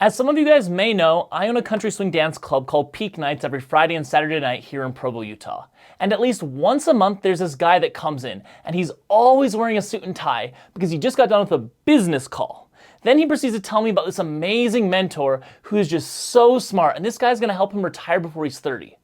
As some of you guys may know, I own a country swing dance club called Peak Nights every Friday and Saturday night here in Provo, Utah. And at least once a month, there's this guy that comes in, and he's always wearing a suit and tie because he just got done with a business call. Then he proceeds to tell me about this amazing mentor who is just so smart, and this guy's gonna help him retire before he's 30.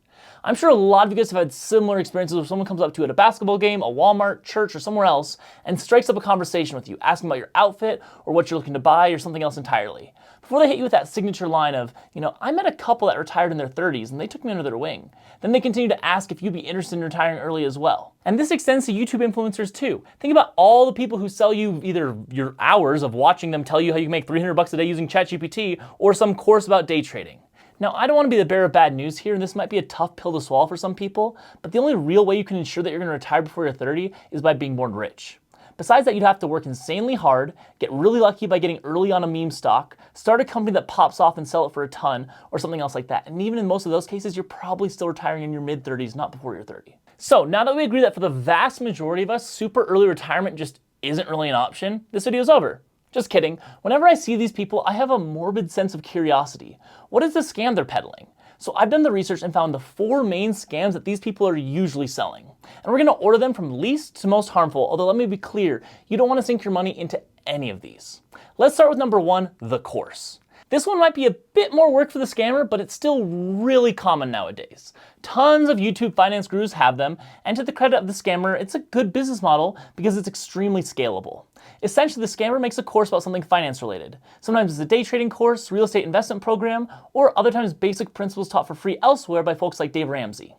I'm sure a lot of you guys have had similar experiences where someone comes up to you at a basketball game, a Walmart, church, or somewhere else and strikes up a conversation with you, asking about your outfit or what you're looking to buy or something else entirely. Before they hit you with that signature line of, I met a couple that retired in their 30s and they took me under their wing. Then they continue to ask if you'd be interested in retiring early as well. And this extends to YouTube influencers too. Think about all the people who sell you either your hours of watching them tell you how you can make $300 a day using ChatGPT or some course about day trading. Now, I don't want to be the bearer of bad news here, and this might be a tough pill to swallow for some people, but the only real way you can ensure that you're going to retire before you're 30 is by being born rich. Besides that, you'd have to work insanely hard, get really lucky by getting early on a meme stock, start a company that pops off and sell it for a ton, or something else like that. And even in most of those cases, you're probably still retiring in your mid-30s, not before you're 30. So now that we agree that for the vast majority of us, super early retirement just isn't really an option, this video is over. Just kidding. Whenever I see these people, I have a morbid sense of curiosity. What is the scam they're peddling? So I've done the research and found the 4 main scams that these people are usually selling. And we're going to order them from least to most harmful, although let me be clear, you don't want to sink your money into any of these. Let's start with number 1, the course. This one might be a bit more work for the scammer, but it's still really common nowadays. Tons of YouTube finance gurus have them, and to the credit of the scammer, it's a good business model because it's extremely scalable. Essentially, the scammer makes a course about something finance related. Sometimes it's a day trading course, real estate investment program, or other times basic principles taught for free elsewhere by folks like Dave Ramsey.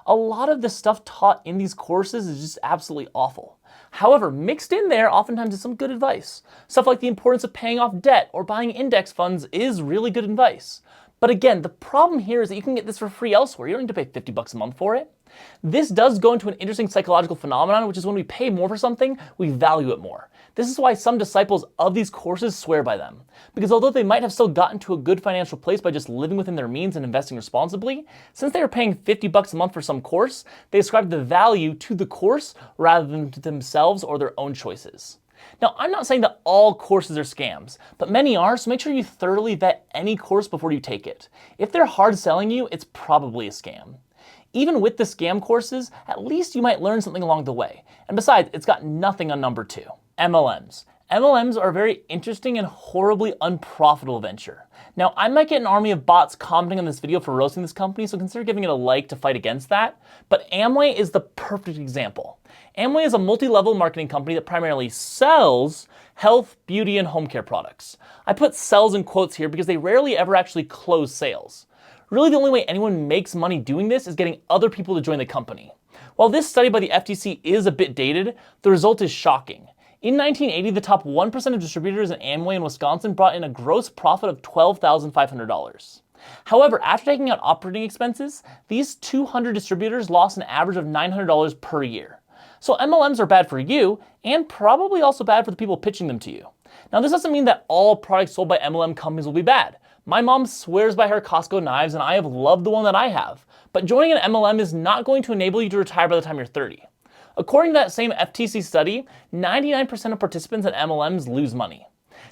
A lot of the stuff taught in these courses is just absolutely awful. However, mixed in there oftentimes is some good advice. Stuff like the importance of paying off debt or buying index funds is really good advice. But again, the problem here is that you can get this for free elsewhere. You don't need to pay $50 a month for it. This does go into an interesting psychological phenomenon, which is when we pay more for something, we value it more. This is why some disciples of these courses swear by them. Because although they might have still gotten to a good financial place by just living within their means and investing responsibly, since they are paying $50 a month for some course, they ascribe the value to the course rather than to themselves or their own choices. Now, I'm not saying that all courses are scams, but many are, so make sure you thoroughly vet any course before you take it. If they're hard selling you, it's probably a scam. Even with the scam courses, at least you might learn something along the way. And besides, it's got nothing on number 2. MLMs. MLMs are a very interesting and horribly unprofitable venture. Now, I might get an army of bots commenting on this video for roasting this company, so consider giving it a like to fight against that. But Amway is the perfect example. Amway is a multi-level marketing company that primarily sells health, beauty, and home care products. I put sells in quotes here because they rarely ever actually close sales. Really, the only way anyone makes money doing this is getting other people to join the company. While this study by the FTC is a bit dated, the result is shocking. In 1980, the top 1% of distributors in Amway in Wisconsin brought in a gross profit of $12,500. However, after taking out operating expenses, these 200 distributors lost an average of $900 per year. So MLMs are bad for you, and probably also bad for the people pitching them to you. Now, this doesn't mean that all products sold by MLM companies will be bad. My mom swears by her Costco knives, and I have loved the one that I have. But joining an MLM is not going to enable you to retire by the time you're 30. According to that same FTC study, 99% of participants at MLMs lose money.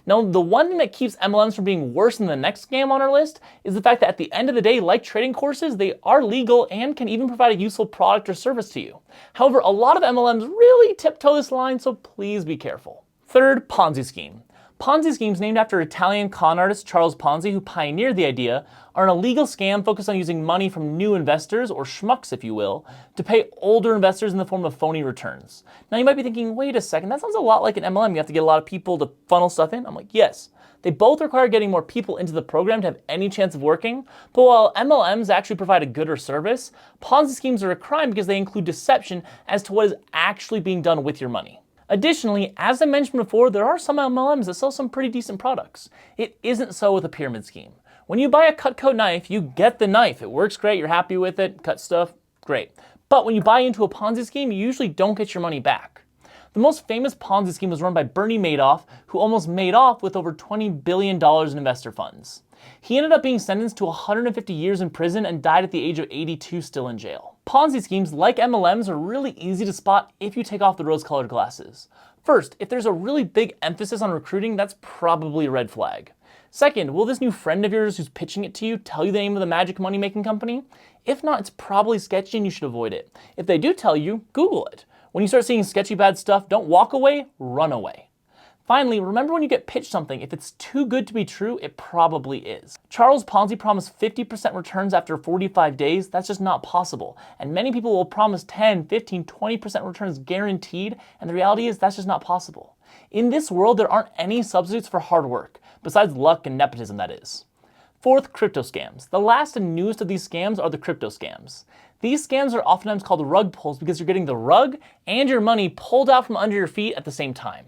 Now, the one thing that keeps MLMs from being worse than the next scam on our list is the fact that at the end of the day, like trading courses, they are legal and can even provide a useful product or service to you. However, a lot of MLMs really tiptoe this line, so please be careful. Third, Ponzi scheme. Ponzi schemes, named after Italian con artist Charles Ponzi, who pioneered the idea, are an illegal scam focused on using money from new investors, or schmucks if you will, to pay older investors in the form of phony returns. Now you might be thinking, wait a second, that sounds a lot like an MLM. You have to get a lot of people to funnel stuff in. I'm like, yes. They both require getting more people into the program to have any chance of working, but while MLMs actually provide a good or service, Ponzi schemes are a crime because they include deception as to what is actually being done with your money. Additionally, as I mentioned before, there are some MLMs that sell some pretty decent products. It isn't so with a pyramid scheme. When you buy a Cutco knife, you get the knife. It works great, you're happy with it, cut stuff, great. But when you buy into a Ponzi scheme, you usually don't get your money back. The most famous Ponzi scheme was run by Bernie Madoff, who almost made off with over $20 billion in investor funds. He ended up being sentenced to 150 years in prison and died at the age of 82 still in jail. Ponzi schemes, like MLMs, are really easy to spot if you take off the rose-colored glasses. First, if there's a really big emphasis on recruiting, that's probably a red flag. Second, will this new friend of yours who's pitching it to you tell you the name of the magic money-making company? If not, it's probably sketchy and you should avoid it. If they do tell you, Google it. When you start seeing sketchy bad stuff, don't walk away, run away. Finally, remember when you get pitched something, if it's too good to be true, it probably is. Charles Ponzi promised 50% returns after 45 days. That's just not possible. And many people will promise 10, 15, 20% returns guaranteed, and the reality is that's just not possible. In this world, there aren't any substitutes for hard work, besides luck and nepotism, that is. Fourth, crypto scams. The last and newest of these scams are the crypto scams. These scams are oftentimes called rug pulls because you're getting the rug and your money pulled out from under your feet at the same time.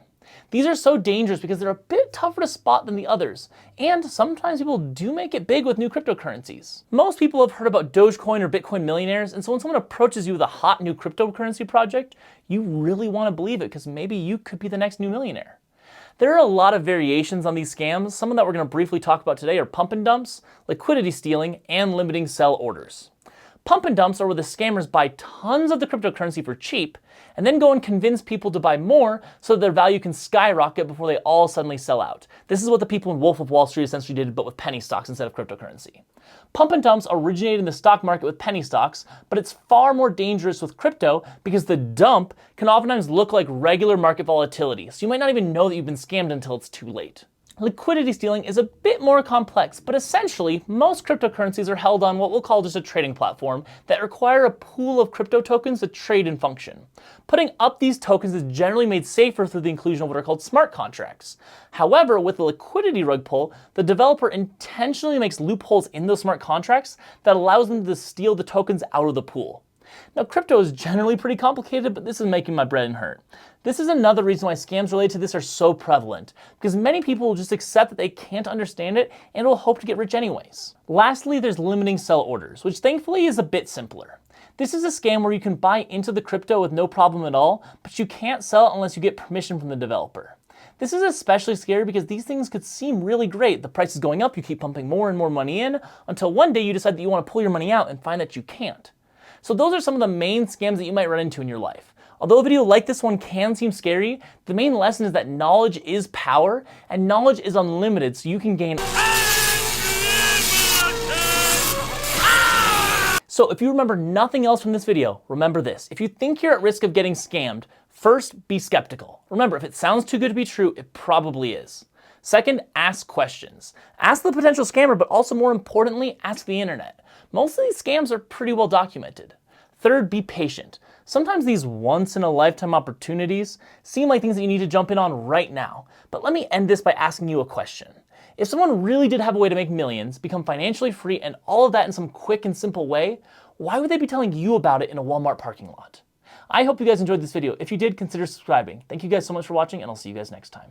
These are so dangerous because they're a bit tougher to spot than the others, and sometimes people do make it big with new cryptocurrencies. Most people have heard about Dogecoin or Bitcoin millionaires, and so when someone approaches you with a hot new cryptocurrency project, you really want to believe it because maybe you could be the next new millionaire. There are a lot of variations on these scams. Some of that we're going to briefly talk about today are pump and dumps, liquidity stealing, and limiting sell orders. Pump and dumps are where the scammers buy tons of the cryptocurrency for cheap and then go and convince people to buy more so that their value can skyrocket before they all suddenly sell out. This is what the people in Wolf of Wall Street essentially did, but with penny stocks instead of cryptocurrency. Pump and dumps originated in the stock market with penny stocks, but it's far more dangerous with crypto because the dump can oftentimes look like regular market volatility, so you might not even know that you've been scammed until it's too late. Liquidity stealing is a bit more complex, but essentially, most cryptocurrencies are held on what we'll call just a trading platform that require a pool of crypto tokens to trade and function. Putting up these tokens is generally made safer through the inclusion of what are called smart contracts. However, with the liquidity rug pull, the developer intentionally makes loopholes in those smart contracts that allows them to steal the tokens out of the pool. Now, crypto is generally pretty complicated, but this is making my bread and hurt. This is another reason why scams related to this are so prevalent, because many people will just accept that they can't understand it and will hope to get rich anyways. Lastly, there's limiting sell orders, which thankfully is a bit simpler. This is a scam where you can buy into the crypto with no problem at all, but you can't sell it unless you get permission from the developer. This is especially scary because these things could seem really great. The price is going up, you keep pumping more and more money in, until one day you decide that you want to pull your money out and find that you can't. So those are some of the main scams that you might run into in your life. Although a video like this one can seem scary, the main lesson is that knowledge is power, and knowledge is unlimited, so you can gain. So if you remember nothing else from this video, remember this. If you think you're at risk of getting scammed, first, be skeptical. Remember, if it sounds too good to be true, it probably is. Second, ask questions. Ask the potential scammer, but also more importantly, ask the internet. Most of these scams are pretty well documented. Third, be patient. Sometimes these once-in-a-lifetime opportunities seem like things that you need to jump in on right now. But let me end this by asking you a question. If someone really did have a way to make millions, become financially free, and all of that in some quick and simple way, why would they be telling you about it in a Walmart parking lot? I hope you guys enjoyed this video. If you did, consider subscribing. Thank you guys so much for watching, and I'll see you guys next time.